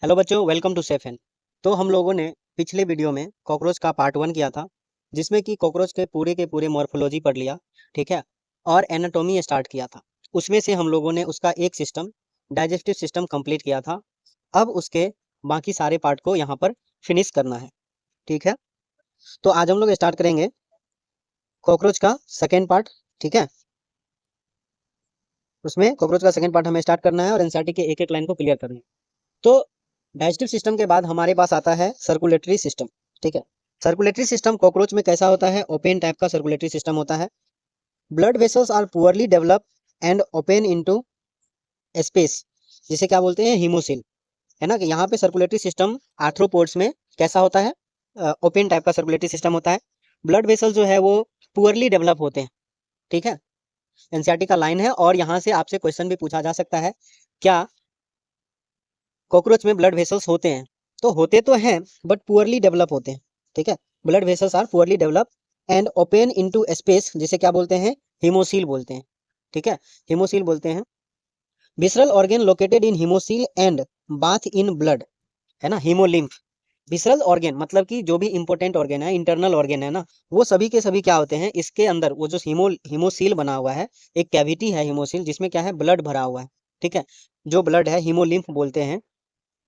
Hello बच्चों, welcome to safe N. तो हम लोगों ने पिछले वीडियो में कॉकरोच का पार्ट 1 किया था, जिसमें कि कॉकरोच के पूरे मॉर्फोलॉजी पढ़ लिया। ठीक है। और एनाटॉमी स्टार्ट किया था। उसमें से हम लोगों ने उसका एक सिस्टम, डाइजेस्टिव सिस्टम कंप्लीट किया था। अब उसके बाकी सारे पार्ट को यहाँ पर फिनिश करना है। ठीक है। तो आज हम लोग स्टार्ट करेंगे कॉकरोच का सेकेंड पार्ट। ठीक है। उसमें कॉकरोच का सेकेंड पार्ट हमें स्टार्ट करना है और एनसीईआरटी के एक एक लाइन को क्लियर करना है। तो डाइजेस्टिव सिस्टम के बाद हमारे पास आता है सर्कुलेटरी सिस्टम। ठीक है। सर्कुलेटरी सिस्टम कॉकरोच में कैसा होता है? ओपन टाइप का सर्कुलेटरी सिस्टम होता है। Blood vessels are poorly develop and open into space, जिसे क्या बोलते हैं? हीमोसिल। है ना कि यहाँ पे सर्कुलेटरी सिस्टम आर्थ्रोपोड्स में कैसा होता है? ओपन टाइप का सर्कुलेटरी सिस्टम होता है। ब्लड वेसल जो है वो पुअरली डेवलप होते हैं। ठीक है। एनसीईआरटी का लाइन है और यहाँ से आपसे क्वेश्चन भी पूछा जा सकता है, क्या कॉकरोच में ब्लड वेसल्स होते हैं? तो होते तो हैं, बट पुअरली डेवलप होते हैं। ठीक है। Blood vessels are poorly develop and open into space, जिसे क्या बोलते हैं? हीमोसील बोलते हैं। ठीक है। हीमोसील बोलते हैं। Visceral organ located in haemocoel and bath in blood, है ना, हीमोलिम्फ। विसरल ऑर्गन मतलब कि जो भी इंपॉर्टेंट ऑर्गन है, इंटरनल ऑर्गन है ना, वो सभी के सभी क्या होते हैं? इसके अंदर वो जो हीमोसील बना हुआ है, एक कैविटी है हीमोसील, जिसमें क्या है? ब्लड भरा हुआ है। ठीक है। जो ब्लड है, हीमोलिम्फ बोलते हैं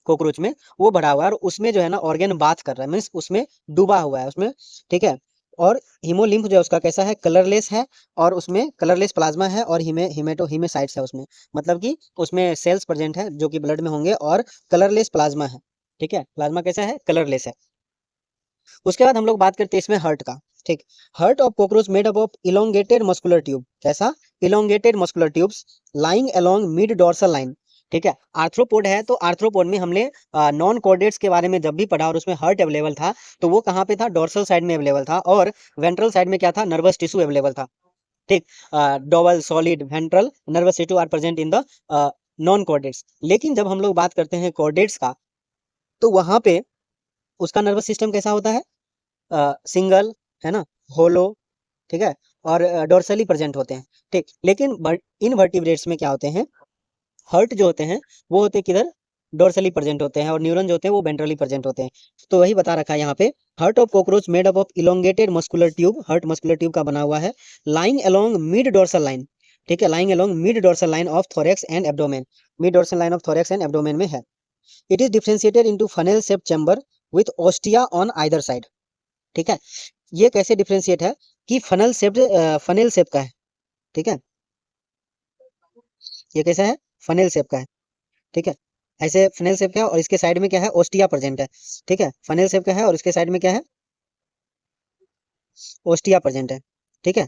कॉकरोच में, वो भरा हुआ है और उसमें जो है ना ऑर्गन बात कर रहा है, मीन्स उसमें डूबा हुआ है उसमें। ठीक है। और हीमोलिम्फ जो है उसका कैसा है? कलरलेस है। और उसमें कलरलेस प्लाज्मा है और हीमेसाइट्स है उसमें। मतलब कि उसमें सेल्स प्रेजेंट है जो कि ब्लड में होंगे और कलरलेस प्लाज्मा है। ठीक है। प्लाज्मा कैसा है? कलरलेस है। उसके बाद हम लोग बात करते हैं इसमें हर्ट का। ठीक। Heart of cockroach made up of elongated muscular tube. कैसा? Elongated muscular tubes lying along mid dorsal line. ठीक है। आर्थ्रोपोड है तो आर्थ्रोपोड में हमने नॉन कॉर्डेट्स के बारे में जब भी पढ़ा और उसमें हर्ट अवेलेबल था, तो वो कहाँ पे था? डोर्सल साइड में अवेलेबल था। और वेंट्रल साइड में क्या था? नर्वस टिश्यू अवेलेबल था। ठीक। Double solid ventral nervous tissue are present in the non chordates. लेकिन जब हम लोग बात करते हैं कॉर्डेट्स का, तो वहां पे उसका नर्वस सिस्टम कैसा होता है? सिंगल, है ना, होलो। ठीक है। और डोर्सली प्रेजेंट होते हैं। ठीक। लेकिन इन वर्टिब्रेट्स में क्या होते हैं? हर्ट जो होते हैं वो होते किधर? डोर्सली प्रेजेंट होते हैं और न्यूरॉन जो होते हैं वो वेंट्रली प्रेजेंट होते हैं। तो वही बता रखा है यहाँ पे, heart of cockroach made up of elongated muscular tube. Heart muscular tube का बना हुआ है, lying along mid dorsal line. ठीक है। Lying along mid dorsal line of thorax and abdomen. Mid dorsal line of thorax and abdomen में है। It is differentiated into funnel shape chamber with ostia on either side. ठीक है। ये कैसे differentiate है? कि फनेल शेप का है। ठीक है। ये कैसा है? फनेल शेप का है। ठीक है। ऐसे फनेल शेप का है और इसके साइड में क्या है? ओस्टिया प्रेजेंट है। ठीक है। फनेल शेप का है और इसके साइड में क्या है? ओस्टिया प्रेजेंट है। ठीक है।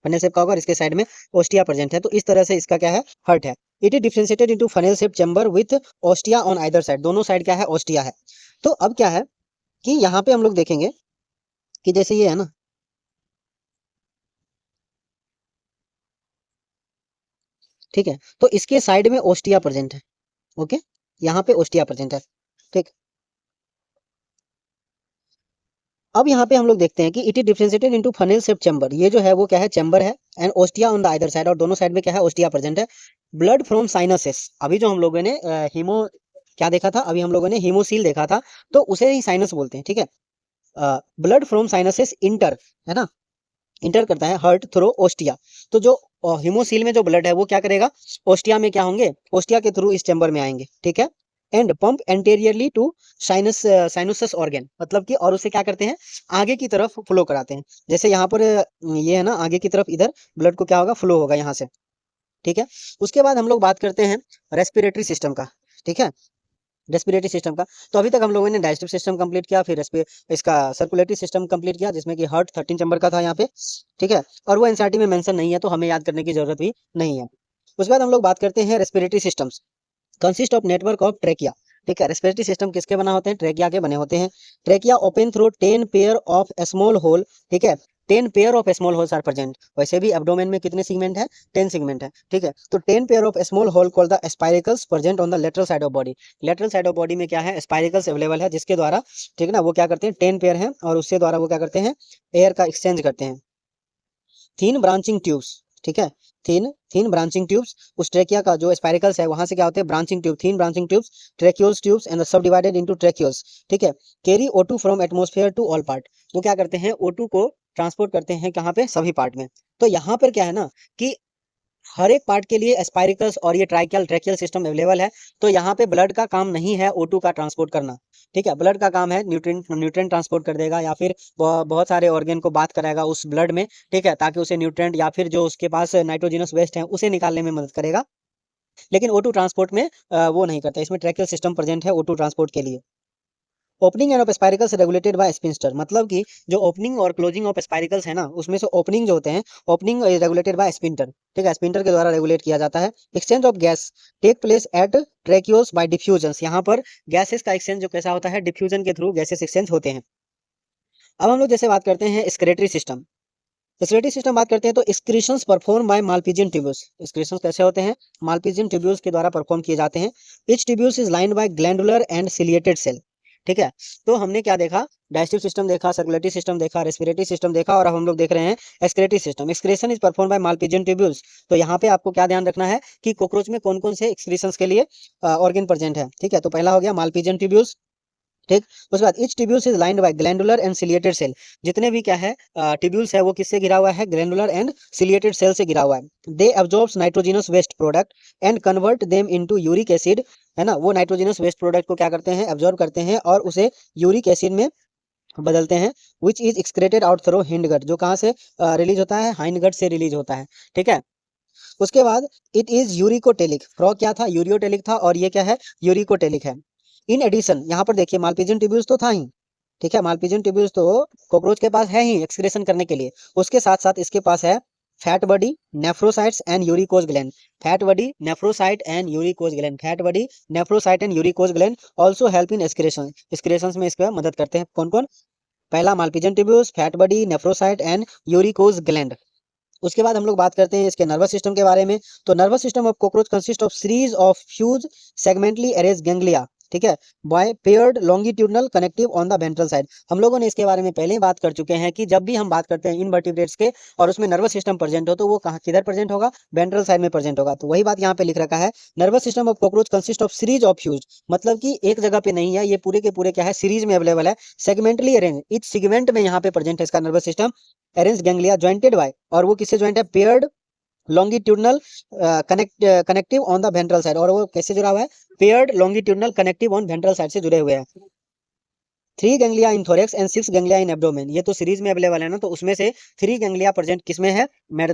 फनेल शेप का होगा और इसके साइड में ओस्टिया प्रेजेंट है। तो इस तरह से इसका क्या है? हर्ट है। It is differentiated into funnel shape chamber with ostia on either side. दोनों साइड क्या है? ओस्टिया है। तो अब क्या है कि यहाँ पे हम लोग देखेंगे कि जैसे ये है ना, ठीक है, तो इसके साइड में ओस्टिया प्रेजेंट है। ओके। यहाँ पे ओस्टिया प्रेजेंट है। ठीक। अब यहाँ पे हम लोग देखते हैं कि it is differentiated into funnel shape chamber. ये जो है वो क्या है? चैम्बर है। And ostia on the other side, और दोनों साइड में क्या है? ओस्टिया प्रेजेंट है। ब्लड फ्रॉम साइनसेस, अभी जो हम लोगों ने हीमो क्या देखा था? अभी हम लोगों ने हीमोसील देखा था, तो उसे ही साइनस बोलते हैं। ठीक है। ब्लड फ्रॉम साइनसेस इंटर, है ना, इंटर करता है हर्ट थ्रू ओस्टिया। तो जो हीमोसील में जो ब्लड है वो क्या करेगा? ओस्टिया में क्या होंगे? ओस्टिया के थ्रू इस चैम्बर में आएंगे। ठीक है। And pump anteriorly to sinuses organ, मतलब कि और उसे क्या करते हैं? आगे की तरफ फ्लो कराते हैं। जैसे यहाँ पर ये है ना, आगे की तरफ इधर ब्लड को क्या होगा? फ्लो होगा यहाँ से। ठीक है। उसके बाद हम लोग बात करते हैं रेस्पिरेटरी सिस्टम का। ठीक है। रेस्पिरेटरी सिस्टम का, तो अभी तक हम लोगों ने डाइजेस्टिव सिस्टम कंप्लीट किया, फिर इसका सर्कुलेटरी सिस्टम कंप्लीट किया, जिसमें कि हार्ट 13 चैम्बर का था यहाँ पे। ठीक है। और वो एनसीईआरटी में मेंशन नहीं है, तो हमें याद करने की जरूरत भी नहीं है। उसके बाद हम लोग बात करते हैं respiratory systems consist of network of trachea. ठीक है। रेस्पिरेटरी सिस्टम किसके बना होते हैं? ट्रेकिया के बने होते हैं। Trachea open through 10 pair of small hole. ठीक है। 10 pair of small holes are present. वैसे भी एब्डोमेन में कितने सेगमेंट है? 10 सेगमेंट है। ठीक है। तो 10 pair of small hole called the spiracles present on the lateral side of body. Lateral side of body में क्या है? स्पाइरिकल्स अवेलेबल है, जिसके द्वारा, ठीक है ना, वो क्या करते हैं? 10 पेयर है और उससे द्वारा वो क्या करते हैं? एयर का एक्सचेंज करते हैं। Thin branching tubes. ठीक है, थीन थीन ब्रांचिंग ट्यूब्स, उस ट्रेकिया का जो स्पाइरिकल्स है वहां से क्या होते हैं branching tube, thin branching tubes, tracheoles tubes and sub divided into tracheoles, ठीक है, carry O2 from atmosphere to all part, वो क्या करते हैं O2 को ट्रांसपोर्ट करते हैं कहाँ पे, सभी पार्ट में। तो यहाँ पर क्या है ना कि हर एक पार्ट के लिए एस्पायरिकल्स और ये ट्राइकियल ट्रैकियल सिस्टम अवेलेबल है। तो यहाँ पे ब्लड का काम नहीं है O2 का ट्रांसपोर्ट करना, ठीक है, ब्लड का काम है न्यूट्रिएंट न्यूट्रिएंट ट्रांसपोर्ट कर देगा या फिर बहुत सारे ऑर्गेन को बात कराएगा उस ब्लड में, ठीक है, ताकि उसे न्यूट्रिएंट या फिर जो उसके पास नाइट्रोजनस वेस्ट है उसे निकालने में मदद करेगा। लेकिन O2 ट्रांसपोर्ट में वो नहीं करता, इसमें ट्रैकियल सिस्टम प्रेजेंट है O2 ट्रांसपोर्ट के लिए। Opening end of spiracles regulated by sphincter, मतलब कि जो ओपनिंग और क्लोजिंग ऑफ स्पाइरिकल्स है ना, उसमें से ओपनिंग जो होते हैं, ओपनिंग रेगुलेटेड बाय स्पिंटर, ठीक है, स्पिंटर के द्वारा रेगुलेट किया जाता है। Exchange of gas take place at tracheoles by diffusion, यहाँ पर गैसेस का एक्सचेंज जो कैसा होता है, डिफ्यूजन के थ्रू गैसेस एक्सचेंज होते हैं। अब हम लोग जैसे बात करते हैं एक्सक्रेटरी सिस्टम, एक्सक्रेटरी सिस्टम बात करते हैं तो एक्सक्रीशंस परफॉर्म बाय मालपीजियन ट्यूब्यूल्स, एक्सक्रीशंस कैसे होते हैं, मालपीजियन ट्यूब्यूल्स के द्वारा परफॉर्म किए जाते हैं। Each tubules is lined by glandular and ciliated cell, ठीक है। तो हमने क्या देखा, डाइजेस्टिव सिस्टम देखा, सर्कुलेटरी सिस्टम देखा, रेस्पिरेटरी सिस्टम देखा, और अब हम लोग देख रहे हैं excretory system. Excretion is perform by Malpighian tubules, तो यहाँ पे आपको क्या ध्यान रखना है कि कॉकरोच में कौन कौन से एक्सक्रीशंस के लिए ऑर्गन प्रेजेंट है, ठीक है। तो पहला हो गया मालपीजियन ट्यूब्यूल्स, ठीक। उसके बाद each tubules is lined by glandular and ciliated cell, जितने भी क्या है ट्यूब्यूल्स है वो किससे घिरा हुआ है, ग्लैंडुलर एंड सिलिएटेड सेल से घिरा हुआ है। They absorbs nitrogenous waste product and convert them into uric acid, है ना, वो नाइट्रोजनस वेस्ट प्रोडक्ट को क्या करते हैं, एब्जॉर्ब करते हैं और उसे यूरिक एसिड में बदलते हैं। Which is excreted out through hind gut, जो कहाँ से रिलीज होता है, हाइंड गट से रिलीज होता है, ठीक है। उसके बाद इट इज यूरिकोटेलिक, फ्रॉग क्या था, यूरियोटेलिक था, और ये क्या है, यूरिकोटेलिक है। इन एडिशन यहाँ पर देखिए मालपीजियन ट्यूब्यूल्स तो था ही, ठीक है, मालपीजियन ट्यूब्यूल्स तो कॉकरोच के पास है ही एक्सक्रेशन करने के लिए, उसके साथ साथ इसके पास है fat body, nephrocytes and uricose gland, fat body, nephrocyte and uricose gland, fat body, nephrocyte and uricose gland also help in excretion, excretions में इसका मदद करते हैं। कौन कौन, पहला Malpighian tubules, fat body, nephrocyte and uricose gland. उसके बाद हम लोग बात करते हैं इसके नर्वस सिस्टम के बारे में। तो nervous system of cockroach consist of series of fuse segmentally arranged ganglia, ठीक है, by paired longitudinal connective on the ventral side. हम लोगों ने इसके बारे में पहले ही बात कर चुके हैं कि जब भी हम बात करते हैं इनवर्टिब्रेट्स के और उसमें नर्वस सिस्टम प्रेजेंट हो तो वो कहाँ किधर प्रेजेंट होगा, वेंट्रल साइड में प्रेजेंट होगा। तो वही बात यहाँ पे लिख रखा है, nervous system of cockroach consist of series of fuse, मतलब कि एक जगह पे नहीं है, ये पूरे के पूरे क्या है, सीरीज में अवेलेबल है, सेगमेंटली अरेंज, इच सेगमेंट में यहाँ पे प्रेजेंट है इसका nervous system, arrange ganglia jointed by, और वो किससे ज्वाइंट है, paired longitudinal connective on the ventral side, और वो कैसे जुड़ा हुआ है, paired longitudinal connective on ventral side से जुड़े हुए हैं। 3 ganglia in thorax and 6 ganglia in abdomen, ये तो सीरीज में अवेलेबल है ना, तो उसमें से 3 गैंग्लिया प्रेजेंट किसमें है,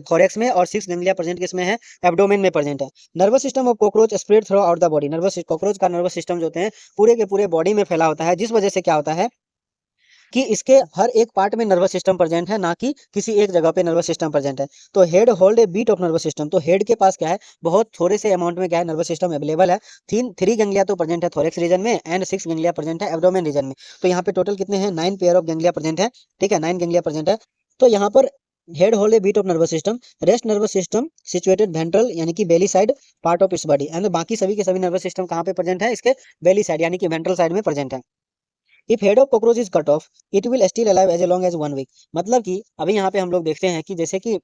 थोरेक्स में, और 6 गैंग्लिया प्रेजेंट किसमें है, एब्डोमेन में प्रेजेंट है। Nervous system of cockroach spread through out the body, nervous cockroach का नर्वस सिस्टम जो होते हैं पूरे के पूरे बॉडी में फैला होता है, जिस वजह से क्या होता है कि इसके हर एक पार्ट में नर्वस सिस्टम प्रेजेंट है, ना कि किसी एक जगह पे नर्वस सिस्टम प्रेजेंट है। तो head hold a bit of nervous system, तो हेड के पास क्या है, बहुत थोड़े से अमाउंट में क्या है, नर्वस सिस्टम अवेलेबल है। 3 गैंग्लिया तो प्रेजेंट है थोरेक्स रीजन में एंड 6 गैंग्लिया प्रेजेंट है एब्डोमेन रीजन में। तो यहाँ पे टोटल कितने हैं, 9 पेयर ऑफ गैंग्लिया प्रेजेंट है, ठीक है, 9 गैंग्लिया प्रेजेंट है। तो यहाँ पर head hold a bit of nervous system, rest nervous system situated ventral यानी कि बेली साइड पार्ट ऑफ इस बॉडी, एंड बाकी सभी के सभी नर्वस सिस्टम कहाँ पे प्रेजेंट है, इसके बेली साइड यानी कि वेंट्रल साइड में प्रेजेंट है। If head of cockroach is cut off it will still alive as long as 1 week, मतलब कि अभी यहाँ पे हम लोग देखते हैं कि जैसे कि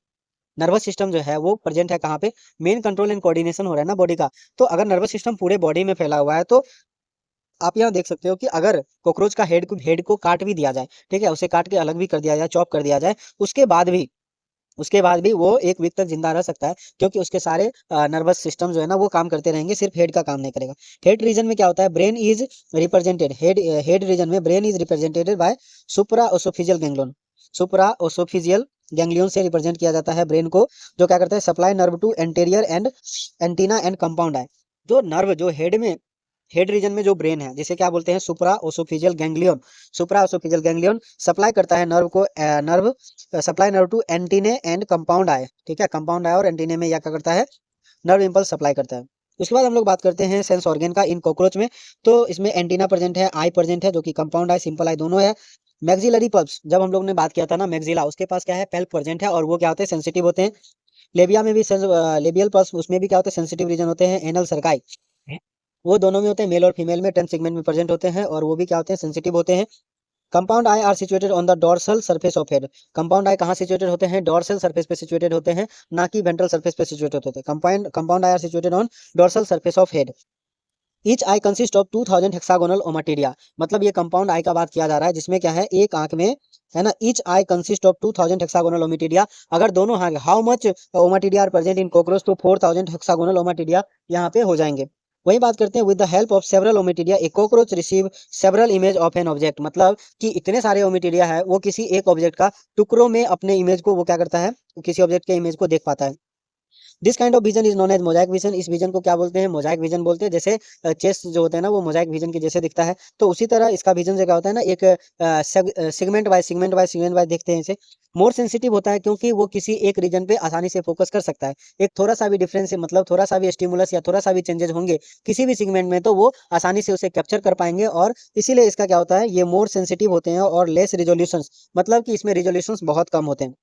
नर्वस सिस्टम जो है वो प्रेजेंट है कहाँ पे, मेन कंट्रोल एंड कोऑर्डिनेशन हो रहा है ना बॉडी का। तो अगर नर्वस सिस्टम पूरे बॉडी में फैला हुआ है तो आप यहाँ देख सकते हो कि अगर कॉकरोच का हेड को काट भी दिया जाए, ठीक है, उसे काट के अलग भी कर दिया जाए, चॉप कर दिया जाए, उसके बाद भी वो 1 वीक तक जिंदा रह सकता है, क्योंकि उसके सारे नर्वस सिस्टम जो है ना वो काम करते रहेंगे, सिर्फ हेड का काम नहीं करेगा। हेड रीजन में क्या होता है, brain is represented, head region में brain is represented by supra oesophageal ganglion, supra oesophageal ganglion से रिप्रेजेंट किया जाता है ब्रेन को, जो क्या करता है, supply nerve to anterior and antenna and compound eye, जो नर्व जो हेड में, हेड रीजन में जो ब्रेन है जिसे क्या बोलते हैं, supra oesophageal ganglion, supra oesophageal ganglion supply करता है नर्व को, nerve supply nerve to antennae and compound eye, ठीक है, कंपाउंड आए और एंटीने में क्या करता है, नर्व इंपल्स सप्लाई करता है। उसके बाद हम लोग बात करते हैं सेंस ऑर्गन का इन कॉकरोच में। तो इसमें एंटीना प्रेजेंट है, आई प्रेजेंट है, जो कि कंपाउंड आई सिंपल आई दोनों है। मैक्सिलरी पल्प्स, जब हम लोग ने बात किया था ना मैक्सिला, उसके पास क्या है, पल्प प्रेजेंट है, और वो क्या होते हैं, सेंसिटिव होते हैं। लेबिया में भी लेबियल पल्स, उसमें भी क्या होते हैं, सेंसिटिव रीजन होते हैं। एनल सर्काई, वो दोनों में होते हैं, मेल और फीमेल में 10 सेगमेंट में प्रेजेंट होते हैं, और वो भी क्या होते हैं, सेंसिटिव होते हैं। Compound eye are situated on the dorsal surface of head. Compound eye कहाँ सिचुएटेड होते हैं? डोर्सल सरफेस पे सिचुएटेड होते हैं, ना कि वेंट्रल सरफेस पे सिचुएटेड होते हैं। Compound eye are situated on dorsal surface of head. Each eye consist of 2000 hexagonal ommatidia. मतलब ये कंपाउंड आई का बात किया जा रहा है, जिसमें क्या है, एक आंख में, है ना, each eye consist of 2000 hexagonal ommatidia. अगर दोनों आंख, how much ommatidia are present in cockroach, तो 4000 हेक्सागोनल ओमाटीरिया यहाँ पे हो जाएंगे। वही बात करते हैं, with the help of several ommatidia a cockroach receive several image of an object. मतलब कि इतने सारे ओमेटीरिया है, वो किसी एक ऑब्जेक्ट का टुकड़ों में अपने इमेज को वो क्या करता है, किसी ऑब्जेक्ट के इमेज को देख पाता है। This kind of vision is known as mosaic vision. इस विजन को क्या बोलते हैं? मोजाइक विजन बोलते हैं। जैसे चेस जो होता है ना, वो मोजाइक विजन के जैसे दिखता है, तो उसी तरह इसका विजन से क्या होता है ना, एक segment by segment by segment by देखते हैं इसे। मोर सेंसिटिव होता है क्योंकि वो किसी एक रीजन पे आसानी से फोकस कर सकता है। एक थोड़ा सा भी डिफरेंस, मतलब थोड़ा सा भी स्टिमुलस या थोड़ा सा भी चेंजेस होंगे किसी भी सेगमेंट में, तो वो आसानी से उसे कैप्चर कर पाएंगे, और इसीलिए इसका क्या होता है, ये मोर सेंसिटिव होते हैं और लेस रिजोल्यूशन, मतलब कि इसमें रिजोल्यूशन बहुत कम होते हैं।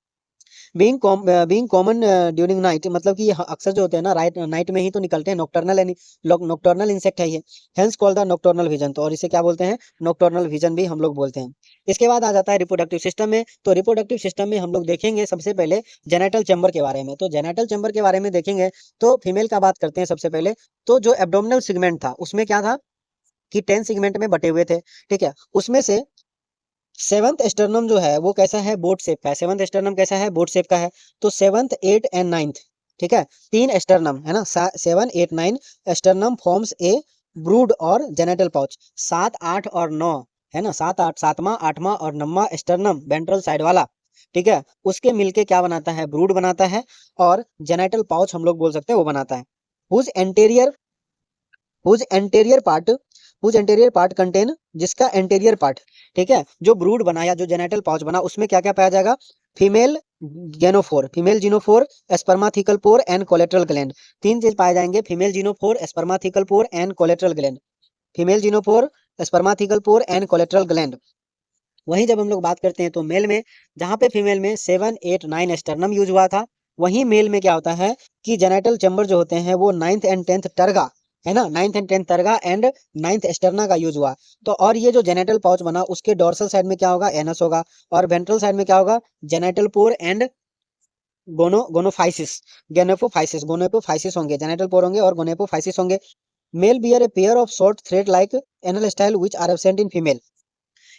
बीइंग कॉमन ड्यूरिंग नाइट, मतलब कि ये अक्सर जो होते हैं ना, राइट नाइट में ही तो निकलते हैं। नॉक्टर्नल इंसेक्ट है ये, hence called the nocturnal vision. तो और इसे क्या बोलते हैं? नॉक्टर्नल विजन भी हम लोग बोलते हैं। इसके बाद आ जाता है रिप्रोडक्टिव सिस्टम में। तो रिप्रोडक्टिव सिस्टम में हम लोग देखेंगे सबसे पहले जेनेटल चैम्बर के बारे में। तो जेनेटल चैम्बर के बारे में देखेंगे तो फीमेल का बात करते हैं सबसे पहले। तो जो एब्डोमिनल सेगमेंट था, उसमें क्या था कि 10 सेगमेंट में बटे हुए थे, ठीक है। उसमें से सेवंथ एस्टर्नम जो है वो कैसा है? बोट शेप का है। सेवंथ एस्टर्नम कैसा है? बोट शेप का है। तो सेवंथ, एट एंड नाइन्थ, ठीक है, तीन एस्टर्नम है ना, 7, 8, 9 एस्टर्नम फॉर्म्स ए ब्रूड और जेनेटल पाउच। 7, 8 और 9 है ना, 7, 8, 7वां, 8वां और 9वां एस्टर्नम वेंट्रल साइड वाला, ठीक है, उसके मिलके क्या बनाता है? ब्रूड बनाता है, और जेनेटल पाउच हम लोग बोल सकते हैं वो बनाता है। Whose anterior whose anterior part whose anterior part contain, जिसका एंटेरियर पार्ट, ठीक है, जो ब्रूड बना या जो जेनेटल पाउच बना, उसमें क्या क्या पाया जाएगा? Female female gonopore, spermathecal pore and collateral gland. तीन चीज पाए जाएंगे, female gonopore, spermathecal pore and collateral gland. Female gonopore, spermathecal pore and collateral gland. वहीं जब हम लोग बात करते हैं तो मेल में, जहां पे फीमेल में 7, 8, 9 एस्टर्नम यूज हुआ था, वहीं मेल में क्या होता है कि जेनेटल चैम्बर जो होते हैं वो 9th एंड 10th टर्गा, है ना, 9th and 10th टर्गा and 9th एस्टर्ना का यूज हुआ। तो और ये जो जेनेटल पाउच बना, उसके डोर्सल साइड में क्या होगा? एनस होगा, और वेंट्रल साइड में क्या होगा? जेनेटल पोर एंड गोनोफाइसिस गोनेपोफाइसिस होंगे। जेनेटल पोर होंगे और गोनेपोफाइसिस होंगे। Male bear a pair of short thread like anal style which are absent in female.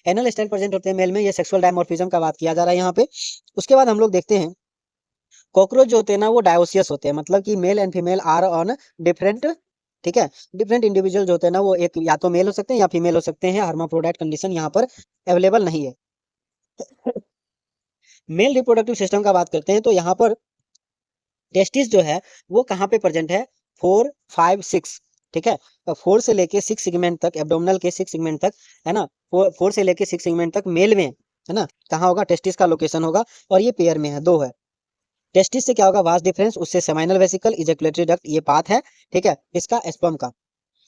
Anal style present होते हैं मेल में, ये सेक्सुअल डायमॉर्फिज्म का बात किया जा रहा है यहाँ पे। उसके बाद हम लोग देखते हैं कॉकरोच जो होते हैं ना, वो डायोसियस होते हैं, मतलब कि male and female are on different, ठीक है, डिफरेंट इंडिविजुअल जो होते हैं ना, वो एक या तो मेल हो सकते हैं या फीमेल हो सकते हैं। हर्माफ्रोडाइट कंडीशन यहाँ पर अवेलेबल नहीं है। मेल रिप्रोडक्टिव सिस्टम का बात करते हैं तो यहाँ पर टेस्टिस जो है वो कहाँ पे प्रेजेंट है? 4, 5, 6, ठीक है। 4 से लेके 6 सेगमेंट तक, एब्डोमिनल के 6 सेगमेंट तक, है ना, 4 से लेके 6 सेगमेंट तक मेल में, है ना, कहाँ होगा? टेस्टिस का लोकेशन होगा, और ये पेयर में है, दो है। टेस्टिस से क्या होगा? वास्ट डिफरेंस, उससे सेमाइनल वेसिकल, इजैकुलेटरी डक्ट, ये पाथ है, ठीक है, इसका स्पर्म का।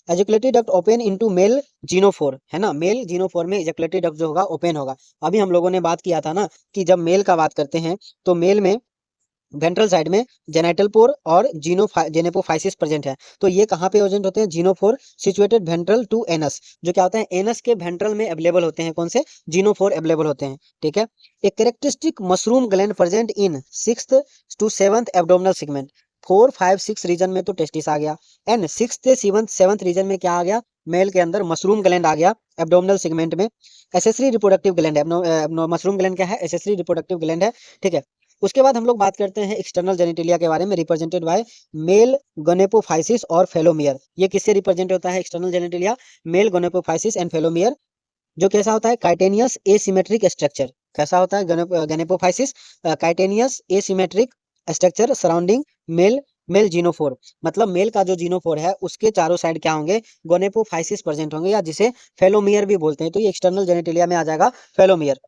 Ejaculatory duct open into male gonopore, है ना, मेल जीनोफोर में इजैकुलेटरी डक्ट जो होगा ओपन होगा। अभी हम लोगों ने बात किया था ना कि जब मेल का बात करते हैं तो मेल में वेंट्रल साइड में जेनाइटल पोर और जेनेपोफाइसिस प्रेजेंट है। तो ये कहाँ पे प्रेजेंट होते हैं? Gonophore situated ventral to anus, जो क्या होता है? एनस के वेंट्रल में अवेलेबल होते हैं। कौन से? जीनोफोर अवेलेबल होते हैं, ठीक है। एक characteristic mushroom gland present in 6th to 7th abdominal segment. 4, 5, 6 region में तो टेस्टिस आ गया, एंड 6th से 7th रीजन में क्या आ गया? मेल के अंदर मशरूम ग्लैंड आ गया एब्डोमिनल सेगमेंट में। एसेसरी रिप्रोडक्टिव ग्लैंड है, मशरूम ग्लैंड क्या है? एसेसरी रिप्रोडक्टिव ग्लैंड है, ठीक है। उसके बाद हम लोग बात करते हैं एक्सटर्नल जेनिटेलिया के बारे में, रिप्रेजेंटेड बाय मेल गोनेपोफाइसिस और फेलोमियर। ये किससे रिप्रेजेंट होता है external genitalia? Male gonapophysis and phallomere. जो कैसा होता है? Chitinous asymmetric structure. कैसा होता है gonapophysis? Chitinous asymmetric structure surrounding male male gonopore. मतलब मेल का जो जीनोफोर है उसके चारों साइड क्या होंगे? गोनेपोफाइसिस प्रेजेंट होंगे, या जिसे फेलोमियर भी बोलते हैं। तो ये एक्सटर्नल जेनिटेलिया में आ जाएगा फेलोमियर।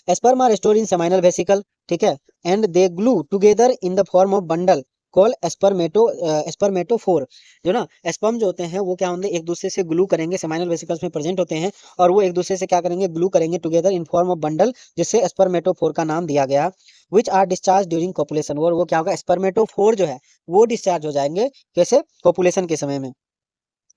Sperm are stored in seminal vesicle, ठीक है, and they glue together in the form of bundle call spermatophore. जो ना स्पर्म जो होते हैं वो क्या होंगे? एक दूसरे से ग्लू करेंगे, सेमाइनल वेसिकल्स में प्रेजेंट होते हैं, और वो एक दूसरे से क्या करेंगे? ग्लू करेंगे together in form of bundle, जिससे स्पर्मेटोफोर का नाम दिया गया। Which are discharge during copulation, और वो क्या होगा? स्पर्मेटोफोर जो है वो डिस्चार्ज हो जाएंगे, कैसे? कॉपुलेशन के समय में।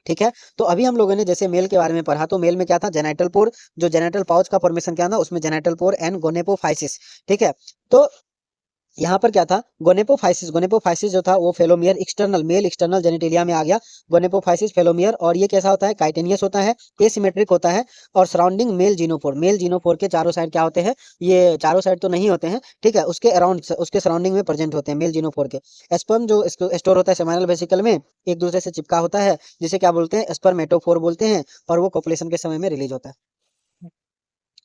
ठीक है। तो अभी हम लोगों ने जैसे मेल के बारे में पढ़ा, तो मेल में क्या था, जेनाइटल पोर, जो जेनाइटल पाउच का फॉर्मेशन क्या था, उसमें जेनाइटल पोर एंड गोनेपोफाइसिस। ठीक है। तो यहाँ पर क्या था, गोनेपोफाइसिस, गोनेपोफाइसिस जो था वो फेलोमियर एक्सटर्नल, मेल एक्सटर्नल जेनिटेलिया में आ गया, गोनेपोफाइसिस फेलोमियर। और ये कैसा होता है, काइटेनियस होता है, एसिमेट्रिक होता है, और surrounding male gonophore, male gonophore के चारों साइड क्या होते हैं, ये चारों साइड तो नहीं होते हैं, ठीक है, उसके अराउंड, उसके सराउंडिंग में प्रेजेंट होते हैं मेल जीनोफोर के। स्पर्म जो स्टोर होता है सेमाइनल वेसिकल में, एक दूसरे से चिपका होता है, जिसे क्या बोलते हैं, स्पर्मेटोफोर बोलते हैं, और वो कोपुलेशन के समय में रिलीज होता है।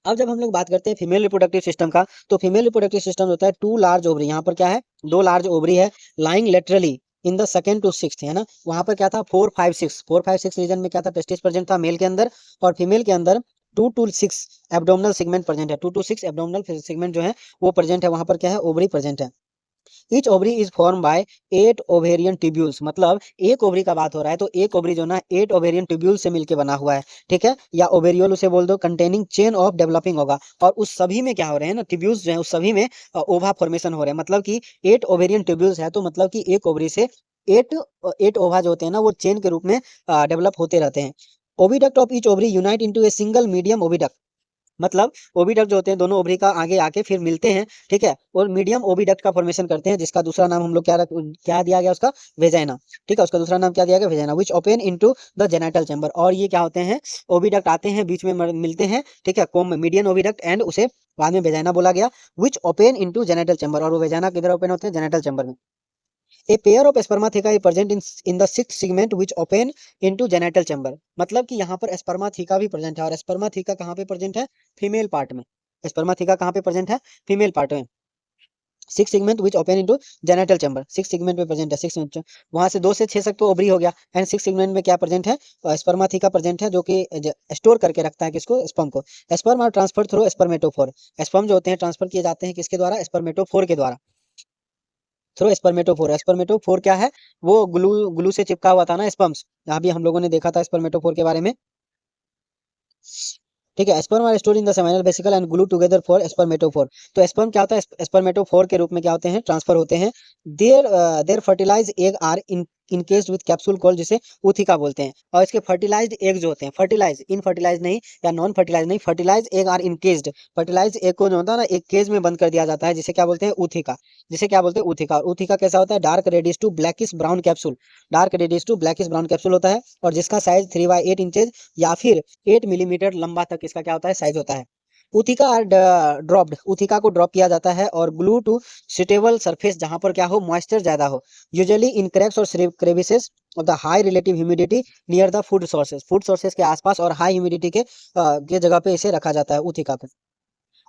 अब जब हम लोग बात करते हैं फीमेल रिप्रोडक्टिव सिस्टम का, तो फीमेल रिप्रोडक्टिव सिस्टम होता है टू लार्ज ओवरी, यहाँ पर क्या है, दो लार्ज ओवरी है, lying laterally in the second to sixth, है ना, वहां पर क्या था, 4 5 6, 4 5 6 रीजन में क्या था, टेस्टिस प्रेजेंट था मेल के अंदर, और फीमेल के अंदर 2 to 6 एब्डोमिनल सेगमेंट प्रेजेंट है, 2 to 6 एब्डोमिनल सेगमेंट जो है वो प्रेजेंट है, वहां पर क्या है, ओवरी प्रेजेंट है। Each ovary is form by 8 ovarian tubules, मतलब एक ओवरी का बात हो रहा है, तो एक ओवरी जो ना 8 ओवेरियन ट्यूब्यूल से मिलकर बना हुआ है, ठीक है, या ओवेरियोल उसे बोल दो, कंटेनिंग चेन ऑफ डेवलपिंग होगा, और उस सभी में क्या हो रहे हैं ना, ट्यूब्यूल्स जो है उस सभी में ओवा फॉर्मेशन हो रहे हैं, मतलब कि 8 ओवेरियन ट्यूब्यूल्स है, तो मतलब कि एक ओवरी से एट एट ओवा जो होते हैं ना, वो चेन के रूप में डेवलप होते रहते हैं। Oviduct of each ovary unite into a single medium oviduct, मतलब ओविडक्ट जो होते हैं दोनों ओवरी का आगे आके फिर मिलते हैं, ठीक है, और मीडियम ओविडक्ट का फॉर्मेशन करते हैं, जिसका दूसरा नाम हम लोग क्या दिया गया उसका, वेजाइना, ठीक है, उसका दूसरा नाम क्या दिया गया, vagina, which open into the genital chamber. और ये क्या होते हैं, ओविडक्ट आते हैं बीच में मिलते हैं, ठीक है, कोम मीडियन ओविडक्ट, एंड उसे बाद में वेजाइना बोला गया, which open into genital chamber, और वो वेजाइना किधर ओपन होते हैं, जेनाइटल चैम्बर में। A pair of spermatheca is present in the sixth segment which open into genital chamber, मतलब कि यहाँ पर स्पर्माथिका भी प्रेजेंट है, और स्पर्माथिका कहाँ पे प्रेजेंट है, फीमेल पार्ट में, स्पर्माथिका कहाँ पे प्रेजेंट है, फीमेल पार्ट में। Six segment which open into genital chamber, six segment में प्रेजेंट है, सिक्स वहां से 2 से 6 तक तो ओवरी हो गया, एंड सिक्स सेगमेंट में क्या प्रेजेंट है, स्पर्माथिका प्रेजेंट है, जो कि स्टोर करके रखता है किसको, स्पर्म को। Sperm are transfer through spermatophore, sperm जो होते हैं ट्रांसफर किए जाते हैं किसके द्वारा, स्पर्मेटोफोर के द्वारा, थ्रू स्पर्मेटोफोर। स्पर्मेटोफोर क्या है, वो ग्लू ग्लू से चिपका हुआ था ना स्पर्म्स, यहाँ भी हम लोगों ने देखा था स्पर्मेटोफोर के बारे में, ठीक है। Sperm are stored in the seminal vesicle and glue together for spermatophore, तो स्पर्म क्या होता है, स्पर्मेटोफोर के रूप में क्या होते हैं, ट्रांसफर होते हैं। There there fertilize egg are encased with capsule call, जिसे ऊथिका बोलते हैं, और इसके फर्टिलाइज्ड एग जो होते हैं, फर्टिलाइज इन फर्टिलाइज नहीं या नॉन फर्टिलाइज नहीं, fertilize egg are encased, fertilize egg को जो होता है ना एक केज में बंद कर दिया जाता है, जिसे क्या बोलते हैं, ऊथिका, जिसे क्या बोलते हैं, ऊथिका। और ऊथिका कैसा होता है, dark reddish to blackish brown capsule, dark reddish to blackish brown capsule होता है, और जिसका साइज 3/8 इंचेज या फिर 8 मिलीमीटर लंबा तक इसका क्या होता है, साइज होता है। उथिका आर ड्रॉप्ड, उथिका को ड्रॉप किया जाता है, और ग्लू टू सुटेबल सरफेस, जहां पर क्या हो, मॉइस्चर ज्यादा हो, यूजुअली इन क्रैक्स और crevices of the high relative humidity near the food sources के आसपास, और हाई ह्यूमिडिटी के जगह पे इसे रखा जाता है उथिका पे।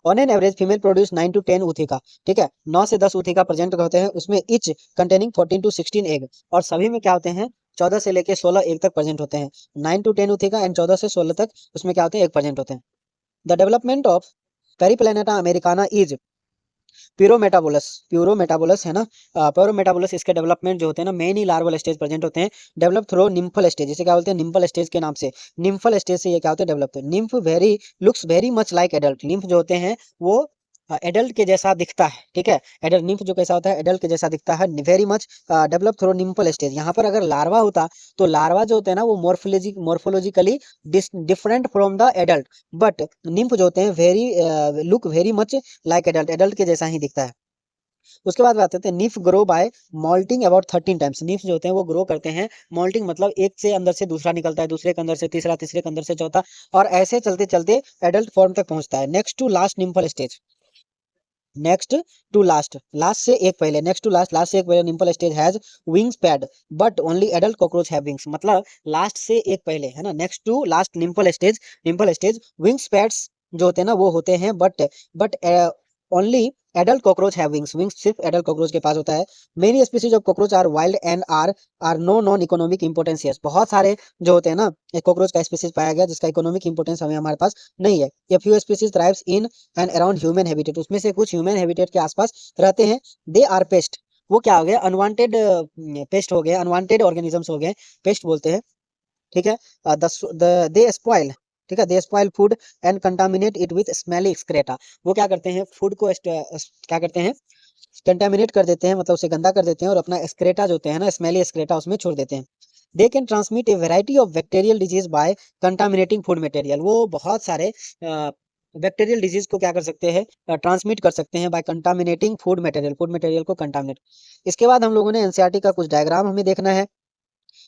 On an average female produce 9 to 10 उथिका, ठीक है, 9 से 10 उथिका प्रेजेंट होते हैं, उसमें इच कंटेनिंग 14 to 16 एग, और सभी में क्या होते हैं, 14 से लेके 16 एग तक प्रेजेंट होते हैं, 9 to 10 उथिका एंड 14 से 16 तक उसमें क्या होते हैं, एग प्रेजेंट होते हैं। The development of Periplaneta americana is paurometabolous, paurometabolous है ना, प्यूरोमेटाबोलस, इसके डेवलपमेंट जो होते हैं ना, मेन ही लार्वल स्टेज प्रेजेंट होते हैं, डेवलप थ्रू निम्फल स्टेज, जिसे क्या बोलते हैं, निम्फल स्टेज के नाम से, निम्फल स्टेज से ये क्या होते हैं, डेवलप होते हैं। Nymph very looks very much like adult, nymph जो होते हैं वो एडल्ट के जैसा दिखता है, ठीक है, एडल्ट निम्फ जो कैसा होता है, एडल्ट के जैसा दिखता है, very much develop through nymphal stage. यहाँ पर अगर लार्वा होता, तो लार्वा जो होते हैं ना वो morphologically different from the adult, but nymph जो होते हैं very look very much like adult, adult के जैसा ही दिखता है। उसके बाद बात करते हैं nif grow by moulting about 13 times, nif जो होते हैं वो ग्रो करते हैं, मॉल्टिंग मतलब एक से अंदर से दूसरा निकलता है, दूसरे के अंदर से तीसरा, तीसरे के अंदर से चौथा, और ऐसे चलते चलते एडल्ट फॉर्म तक पहुंचता है। Next to last nymphal stage, next to last, last से एक पहले, नेक्स्ट टू लास्ट, लास्ट से एक पहले nymphal stage has wings pad, but only adult cockroach have wings, मतलब लास्ट से एक पहले, है ना, next to last nymphal stage wings pads जो होते हैं ना वो होते हैं, but only adult cockroach have wings, wings सिर्फ एडल्ट कॉकरोच के पास होता है। Many species of cockroach are wild and are no non economic importance, बहुत सारे जो होते हैं ना, एक कॉकरोच का स्पीसीज पाया गया जिसका इकोनॉमिक इंपोर्टेंस हमें हमारे पास नहीं है। ये few species thrives in and around human habitat, उसमें से कुछ ह्यूमन हैबिटेट के आसपास रहते हैं। दे आर पेस्ट, वो क्या हो गया, अनवांटेड पेस्ट हो गए, अनवांटेड ऑर्गेनिजम्स हो गए, पेस्ट बोलते हैं, ठीक है। दे स्पॉइल, ठीक है, they spoil food and contaminate it with smelly excreta, वो क्या करते हैं, फूड को क्या करते हैं, कंटामिनेट कर देते हैं, मतलब उसे गंदा कर देते हैं, और अपना एक्सक्रेटा जो होते हैं ना, स्मेली एक्सक्रेटा उसमें छोड़ देते हैं। They can transmit a variety of bacterial disease bye contaminating food material. वो बहुत सारे बैक्टीरियल डिजीज को क्या कर सकते हैं, ट्रांसमिट कर सकते हैं बाय कंटामिनेटिंग फूड मटेरियल को कंटामिनेट। इसके बाद हम लोगों ने एनसीईआरटी का कुछ डायग्राम हमें देखना है,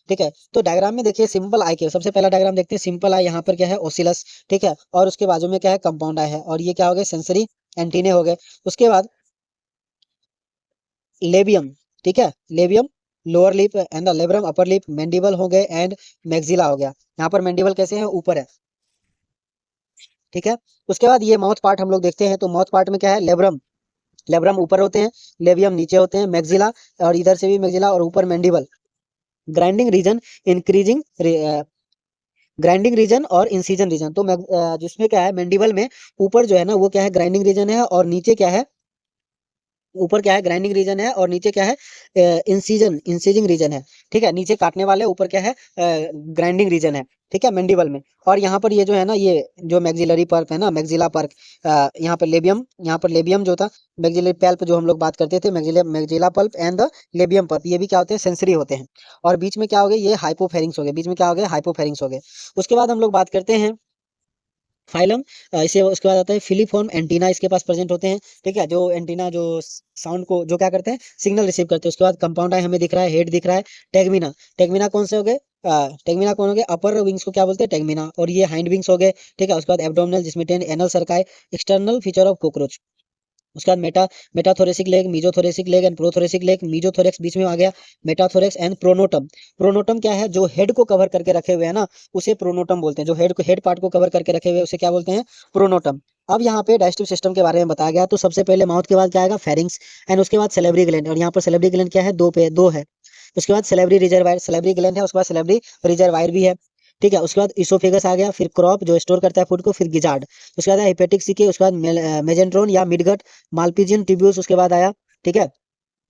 ठीक है। तो डायग्राम में देखिए सिंपल आई के सबसे पहला डायग्राम देखते हैं। सिंपल आई यहाँ पर क्या है, ओसिलस, ठीक है, और उसके बाजू में क्या है, कंपाउंड आई है, और ये क्या हो गए, सेंसरी एंटीने हो गए। उसके बाद लेबियम, ठीक है, labium lower lip and labrum upper lip, mandible हो गए एंड मैक्सिला हो गया। यहाँ पर मैंडिबल कैसे है, ऊपर है, ठीक है। उसके बाद ये माउथ पार्ट हम लोग देखते हैं, तो माउथ पार्ट में क्या है, लेब्रम, लेब्रम ऊपर होते हैं, लेबियम नीचे होते हैं, मैक्सिला और इधर से भी मैक्सिला और ऊपर mandible. Grinding region increasing, grinding region और इंसीजन रीजन। तो जिसमें क्या है, मैंडिबल में ऊपर जो है ना वो क्या है, ग्राइंडिंग रीजन है, और नीचे क्या है, ऊपर क्या है, ग्राइंडिंग रीजन है, और नीचे क्या है, इंसीजिंग रीजन है, ठीक है। नीचे काटने वाले, ऊपर क्या है, ग्राइंडिंग रीजन है, ठीक है, मैंडिबल में। और यहाँ पर ये जो है ना, ये जो मैक्सिलरी पर्क है ना, मैक्सिला पर्क, यहाँ पर लेबियम, यहाँ पर लेबियम जो था, मैक्सिलरी पल्प जो हम लोग बात करते थे, maxilla pulp and the labium pulp, ये भी क्या होते हैं, सेंसरी होते हैं। और बीच में क्या हो गए, ये हाइपोफेरिंग्स हो गए, बीच में क्या हो गए, हाइपोफेरिंग्स हो गए। उसके बाद हम लोग बात करते हैं फाइलम, इसे उसके बाद आता है फिलीफॉर्म एंटीना, इसके पास प्रेजेंट होते हैं, ठीक है, जो एंटीना जो साउंड को जो क्या करते हैं, सिग्नल रिसीव करते हैं। उसके बाद कंपाउंड आई हमें दिख रहा है, हेड दिख रहा है, टेगमिना, टेगमिना कौन से हो गए, टेगमिना कौन हो गए, अपर विंग्स को क्या बोलते हैं, टेगमिना, और ये हाइंड विंग्स हो गए, ठीक है। उसके बाद एब्डोमिनल जिसमें 10 anal cerci, external feature of cockroach. उसके बाद metathoracic leg, mesothoracic leg and prothoracic leg, mesothorax बीच में आ गया, मेटाथोरेक्स एंड प्रोनोटम। प्रोनोटम क्या है, जो हेड को कवर करके रखे हुए है ना, उसे प्रोनोटम बोलते हैं। जो हेड पार्ट को कवर करके रखे हुए उसे क्या बोलते हैं, प्रोनोटम। अब यहाँ पे डाइजेस्टिव सिस्टम के बारे में बताया गया, तो सबसे पहले माउथ के बाद क्या आएगा, फेरिंग्स, एंड उसके बाद सेलेब्री ग्लैंड, और यहाँ पर सेलेब्री ग्लैंड क्या है, दो है। उसके बाद सेलेब्री रिजर्वायर, सेलेब्री ग्लैंड है, उसके बाद सेलेब्री रिजर्वायर भी है, ठीक है। उसके बाद इसोफेगस आ गया, फिर क्रॉप जो स्टोर करता है फूड को, फिर गिजार्ड, उसके बाद हेपेटिक सीके, उसके बाद मेजेंट्रोन या मिडगट, मालपीजियन ट्यूब्यूल्स उसके बाद आया, ठीक है,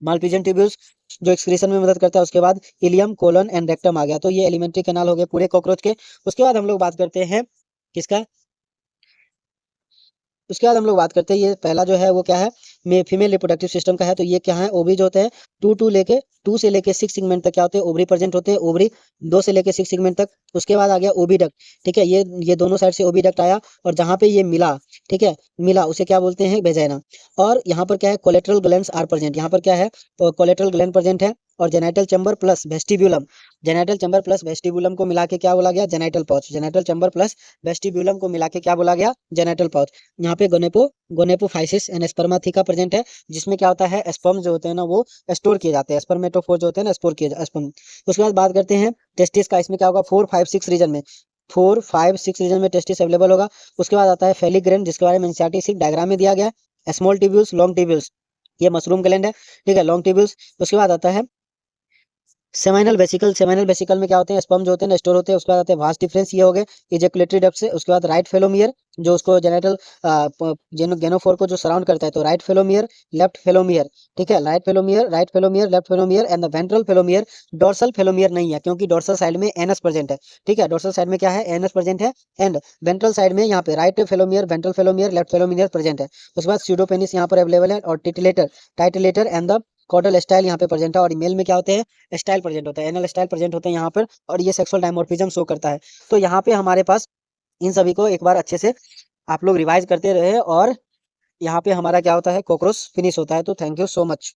मालपीजियन ट्यूब्यूल्स जो एक्सक्रीशन में मदद करता है। उसके बाद इलियम, कोलन एंड रेक्टम आ गया। तो ये एलिमेंट्री कैनाल हो गए पूरे कॉकरोच के। उसके बाद हम लोग बात करते हैं किसका, उसके बाद हम लोग बात करते हैं, ये पहला जो है वो क्या है, फीमेल रिप्रोडक्टिव सिस्टम का है। तो ये क्या है, ओवरी जो होते हैं, टू से लेके 6 सेगमेंट तक क्या होते हैं, ओवरी प्रेजेंट होते हैं, ओवरी 2 से लेके 6 सेगमेंट तक। उसके बाद आ गया ओविडक्ट, ठीक है, ये दोनों साइड से ओविडक्ट आया, और जहाँ पे ये मिला, ठीक है, मिला उसे क्या बोलते हैं, वेजाइना। और यहाँ पर क्या है, कोलेटरल ग्लैंड्स आर प्रेजेंट, यहाँ पर क्या है, तो कोलेटरल ग्लैंड प्रेजेंट है, और genital chamber plus vestibulum, genital chamber plus vestibulum को मिला के क्या बोला गया, genital pouch, genital chamber plus vestibulum को मिला के क्या बोला गया, जेनाइटल पाउच। यहाँ पे गोनेपोफाइसिस एंड स्पर्माथिका प्रेजेंट है, जिसमें क्या होता है, स्पर्म जो होते हैं ना वो स्टोर किए जाते हैं, स्पर्मेटोफोर जो होते हैं ना स्टोर किए स्पर्म। उसके बाद बात करते हैं टेस्टिस का, इसमें क्या होगा, 4, 5, 6 रीजन में, 4, 5, 6 रीजन में टेस्टिस अवेलेबल होगा। उसके बाद आता है फेलिक ग्लैंड, जिसके बारे में एनसीईआरटी डायग्राम में दिया गया, स्मॉल ट्यूब्यूल्स, लॉन्ग ट्यूब्यूल्स, ये मशरूम ग्लैंड है, ठीक है, लॉन्ग ट्यूब्यूल्स। उसके बाद आता है सेमाइनल वेसिकल, सेमाइनल वेसिकल में क्या होते हैं, स्पर्म जो होते हैं स्टोर होते हैं। उसके बाद आते हैं वास्ट डिफरेंस, ये हो गए इजैकुलेटरी डक्ट से। उसके बाद राइट फेलोमियर जो उसको जेनेटल गेनोफोर को जो सराउंड करता है, तो राइट फेलोमियर, लेफ्ट फेलोमियर, ठीक है, right phallomere, left phallomere and the ventral phallomere. Dorsal phallomere नहीं है, क्योंकि डोर्सल साइड में एनस प्रेजेंट है, ठीक है, डोर्सल साइड में क्या है, एनस प्रेजेंट है, एंड वेंट्रल साइड में यहाँ पे right phallomere, ventral phallomere, left phallomere present है। उसके बाद स्यूडोपेनिस यहाँ पर अवेलेबल है, और titillator and the caudal style यहाँ पे प्रेजेंट है। और मेल में क्या होते हैं, स्टाइल प्रेजेंट होता है, एनल स्टाइल प्रेजेंट होते हैं यहाँ पर, और ये सेक्सुअल डायमॉर्फिज्म शो करता है। तो यहाँ पे हमारे पास इन सभी को एक बार अच्छे से आप लोग रिवाइज करते रहे, और यहाँ पे हमारा क्या होता है, कॉकरोच फिनिश होता है। तो थैंक यू सो मच।